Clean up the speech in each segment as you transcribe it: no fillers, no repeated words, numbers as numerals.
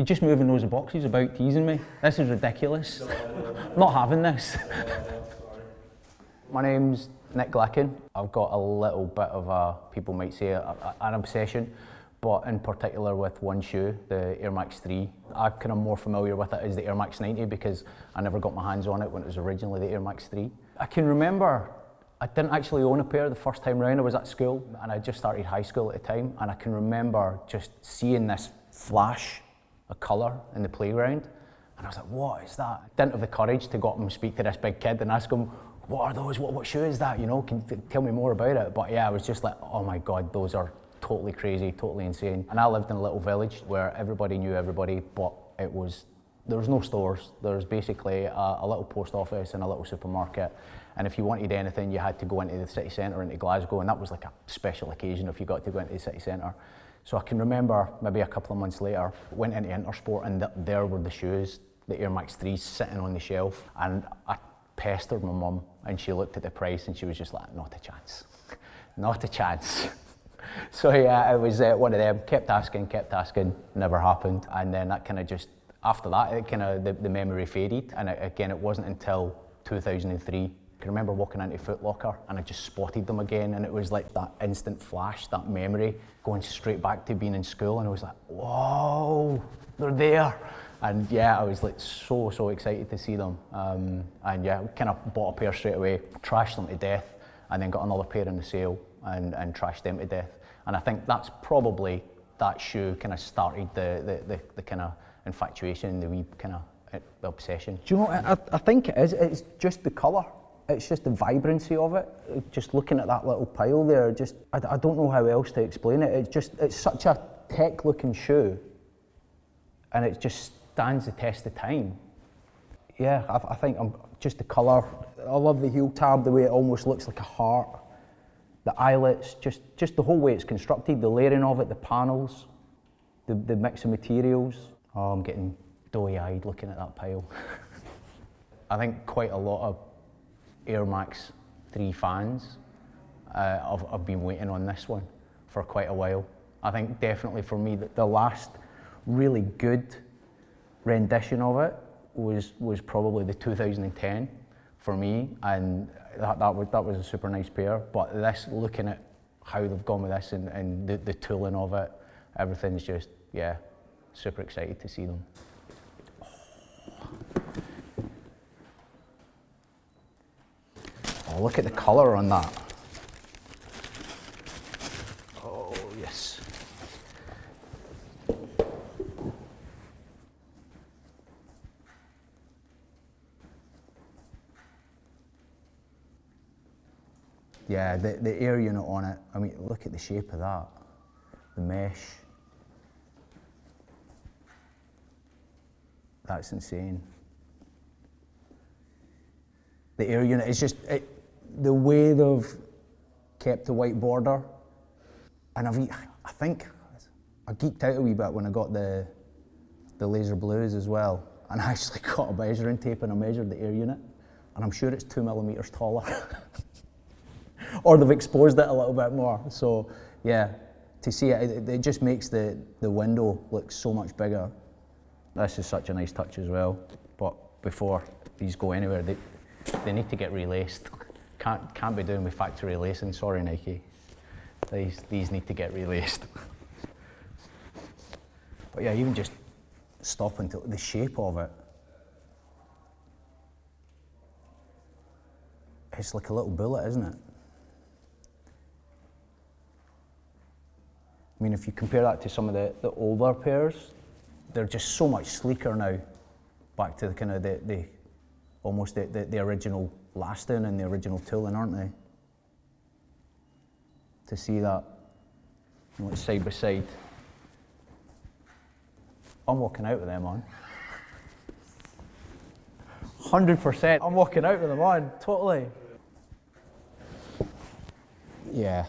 You're just moving those boxes about teasing me. This is ridiculous. I'm not having this. My name's Nick Glicken. I've got a little bit of a, people might say, an obsession, but in particular with one shoe, the Air Max 3. I'm kind of more familiar with it as the Air Max 90 because I never got my hands on it when it was originally the Air Max 3. I can remember I didn't actually own a pair the first time round. I was at school and I just started high school at the time, and I can remember just seeing this flash of colour in the playground, and I was like, what is that? I didn't have the courage to go up and speak to this big kid and ask him, what are those, what shoe is that, you know, can you tell me more about it? But yeah, I was just like, oh my God, those are totally crazy, totally insane. And I lived in a little village where everybody knew everybody, but there was no stores. There was basically a little post office and a little supermarket. And if you wanted anything, you had to go into the city centre, into Glasgow, and that was like a special occasion if you got to go into the city centre. So I can remember maybe a couple of months later, went into Intersport, and there were the shoes, the Air Max 3s sitting on the shelf, and I pestered my mum, and she looked at the price and she was just like, not a chance, not a chance. So yeah, it was one of them, kept asking, never happened. And then that kind of just, after that, it kind of, the memory faded. And again, it wasn't until 2003, I can remember walking into Foot Locker and I just spotted them again, and it was like that instant flash, that memory, going straight back to being in school, and I was like, whoa, they're there. And yeah, I was like so excited to see them. And yeah, kind of bought a pair straight away, trashed them to death, and then got another pair in the sale and trashed them to death. And I think that's probably, that shoe kind of started the kind of infatuation, the wee kind of the obsession. Do you know what I think it is? It's just the colour. It's just the vibrancy of it. Just looking at that little pile there, just, I don't know how else to explain it. It's such a tech looking shoe, and it just stands the test of time. Yeah, I think just the colour. I love the heel tab, the way it almost looks like a heart. The eyelets, just the whole way it's constructed, the layering of it, the panels, the mix of materials. Oh, I'm getting doughy-eyed looking at that pile. I think quite a lot of Air Max 3 fans have been waiting on this one for quite a while. I think definitely for me, the last really good rendition of it was probably the 2010 for me, and that was a super nice pair. But this, looking at how they've gone with this and the tooling of it, everything's just, yeah, super excited to see them. Oh, look at the colour on that. Oh, yes. Yeah, the air unit on it, I mean, look at the shape of that. The mesh. That's insane. The air unit is just, the way they've kept the white border, and I think I geeked out a wee bit when I got the laser blues as well, and I actually got a measuring tape and I measured the air unit, and I'm sure it's 2 millimeters taller. Or they've exposed it a little bit more. So yeah, to see it, it just makes the window look so much bigger. This is such a nice touch as well, but before these go anywhere, they need to get relaced. Can't be doing with factory lacing, sorry Nike. These need to get relaced. But yeah, even just stop until the shape of it. It's like a little bullet, isn't it? I mean, if you compare that to some of the older pairs, they're just so much sleeker now. Back to the kind of almost the original lasting and the original tooling, aren't they? To see that, you know, side by side. I'm walking out with them on. 100%. I'm walking out with them on, totally. Yeah.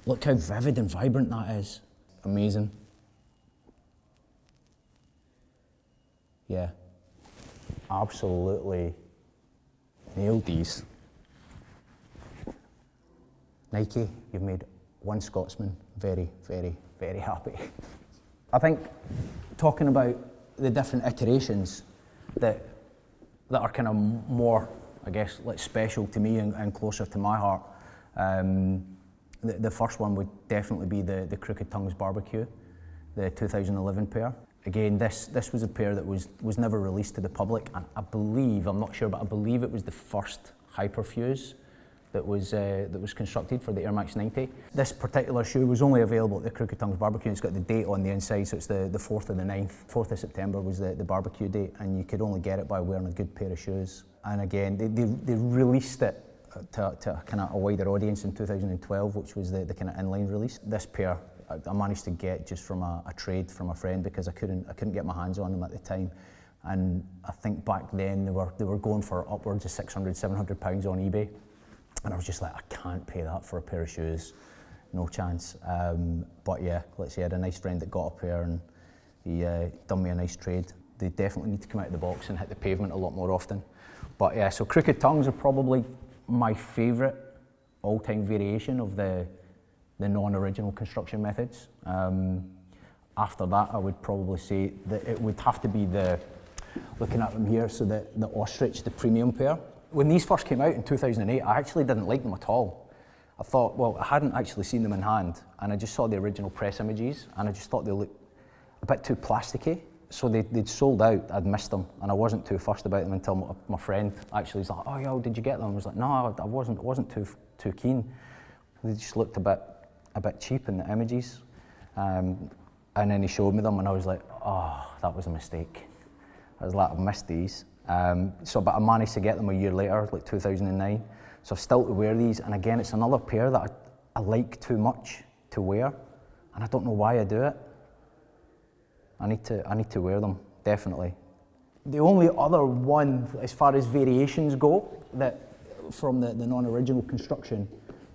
Look how vivid and vibrant that is. Amazing. Yeah. Absolutely nailed these. Nike, you've made one Scotsman very, very, very happy. I think talking about the different iterations that are kind of more, I guess, like special to me and closer to my heart. The first one would definitely be the Crooked Tongues Barbecue, the 2011 pair. Again, this was a pair that was never released to the public, and I believe, I'm not sure, but I believe it was the first hyperfuse that was constructed for the Air Max 90. This particular shoe was only available at the Crooked Tongues Barbecue. It's got the date on the inside, so it's the 4th of the 9th. 4th of September was the barbecue date, and you could only get it by wearing a good pair of shoes. And again, they released it to kind of a wider audience in 2012, which was the kind of inline release. This pair I managed to get just from a trade from a friend because I couldn't get my hands on them at the time. And I think back then they were going for upwards of 600, 700 pounds on eBay. And I was just like, I can't pay that for a pair of shoes, no chance. But yeah, let's say I had a nice friend that got a pair and he done me a nice trade. They definitely need to come out of the box and hit the pavement a lot more often. But yeah, so Crooked Tongues are probably my favourite all-time variation of the non-original construction methods. After that, I would probably say that it would have to be looking at them here, so the Ostrich, the premium pair. When these first came out in 2008, I actually didn't like them at all. I thought, well, I hadn't actually seen them in hand, and I just saw the original press images, and I just thought they looked a bit too plasticky. So they'd sold out, I'd missed them, and I wasn't too fussed about them until my friend actually was like, oh, yo, did you get them? I was like, no, I wasn't too keen. They just looked a bit cheap in the images. And then he showed me them, and I was like, oh, that was a mistake. I was like, I've missed these. But I managed to get them a year later, like 2009. So I've still to wear these, and again, it's another pair that I like too much to wear, and I don't know why I do it. I need to wear them, definitely. The only other one, as far as variations go, that from the non-original construction,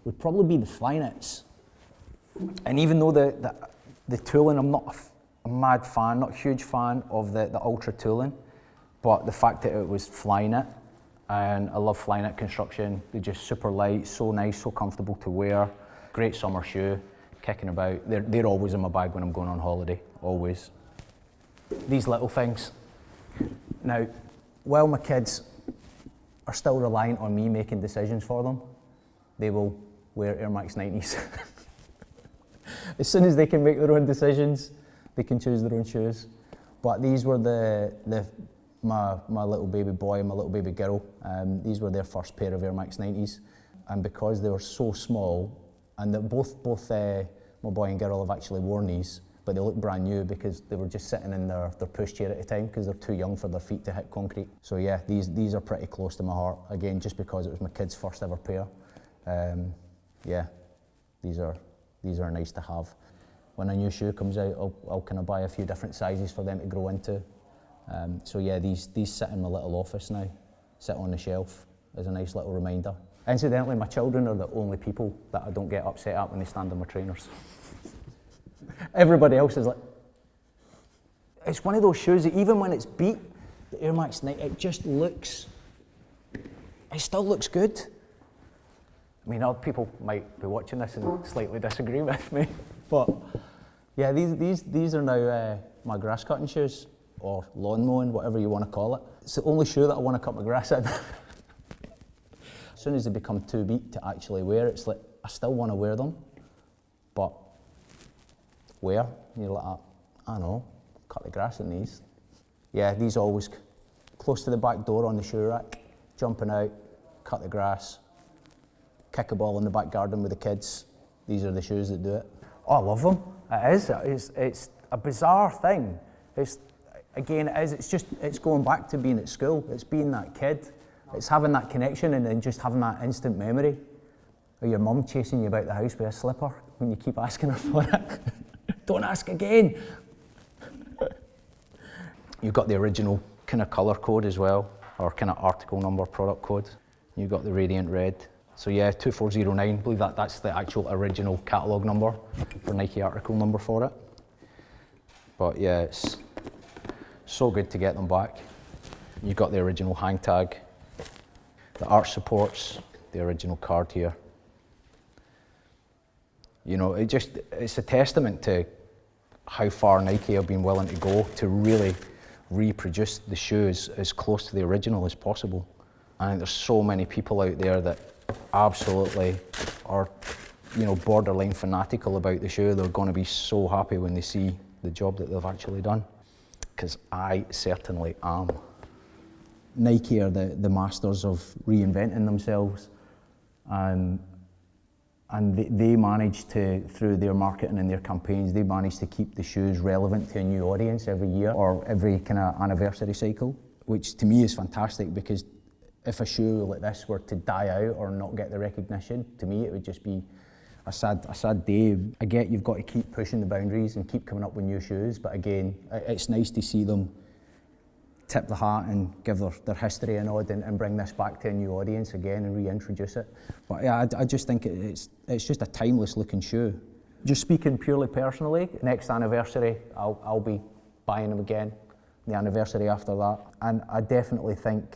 would probably be the Flyknits. And even though the tooling, I'm not a mad fan, not a huge fan of the Ultra tooling, but the fact that it was Flyknit, and I love Flyknit construction. They're just super light, so nice, so comfortable to wear. Great summer shoe, kicking about. They're always in my bag when I'm going on holiday, always. These little things. Now, while my kids are still reliant on me making decisions for them, they will wear Air Max 90s. As soon as they can make their own decisions, they can choose their own shoes. But these were my little baby boy and my little baby girl. These were their first pair of Air Max 90s. And because they were so small, and that both my boy and girl have actually worn these, but they look brand new because they were just sitting in their pushchair at the time because they're too young for their feet to hit concrete. So yeah, these are pretty close to my heart. Again, just because it was my kids' first ever pair. Yeah, these are nice to have. When a new shoe comes out, I'll kind of buy a few different sizes for them to grow into. So yeah, these sit in my little office now, sit on the shelf as a nice little reminder. Incidentally, my children are the only people that I don't get upset at when they stand on my trainers. Everybody else is like, it's one of those shoes that even when it's beat, the Air Max 90, it still looks good. I mean, other people might be watching this and slightly disagree with me, but yeah, these are now my grass cutting shoes, or lawn mowing, whatever you want to call it. It's the only shoe that I want to cut my grass in. As soon as they become too beat to actually wear, it's like, I still want to wear them, but where? And you're like, I don't know, cut the grass in these. Yeah, these always close to the back door on the shoe rack, jumping out, cut the grass, kick a ball in the back garden with the kids. These are the shoes that do it. Oh, I love them. It is. It's a bizarre thing. It's going back to being at school. It's being that kid. It's having that connection and then just having that instant memory. Or your mum chasing you about the house with a slipper when you keep asking her for it. Don't ask again. You've got the original kind of colour code as well, or kind of article number, product code. You've got the radiant red. So yeah, 2409, I believe that's the actual original catalogue number, or Nike article number for it. But yeah, it's so good to get them back. You've got the original hang tag, the arch supports, the original card here. You know, it's a testament to how far Nike have been willing to go to really reproduce the shoes as close to the original as possible. I think there's so many people out there that absolutely are, borderline fanatical about the shoe. They're going to be so happy when they see the job that they've actually done, because I certainly am. Nike are the masters of reinventing themselves, and they manage to, through their marketing and their campaigns, they manage to keep the shoes relevant to a new audience every year or every kind of anniversary cycle, which to me is fantastic, because if a shoe like this were to die out or not get the recognition, to me it would just be a sad day. I get you've got to keep pushing the boundaries and keep coming up with new shoes, but again, it's nice to see them tip the hat and give their history a nod and bring this back to a new audience again and reintroduce it. But yeah, I just think it's just a timeless looking shoe. Just speaking purely personally, next anniversary I'll be buying them again, the anniversary after that. And I definitely think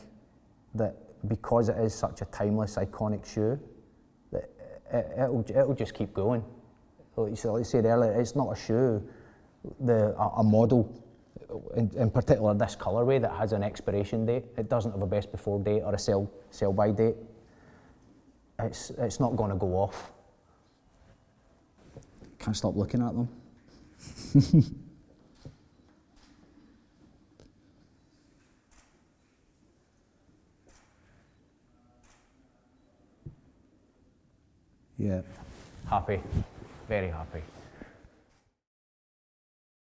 that because it is such a timeless, iconic shoe, that it'll just keep going. Like I said earlier, it's not a shoe, a model, in particular this colourway, that has an expiration date. It doesn't have a best before date or a sell by date. It's not going to go off. Can't stop looking at them. Yeah. Happy, very happy.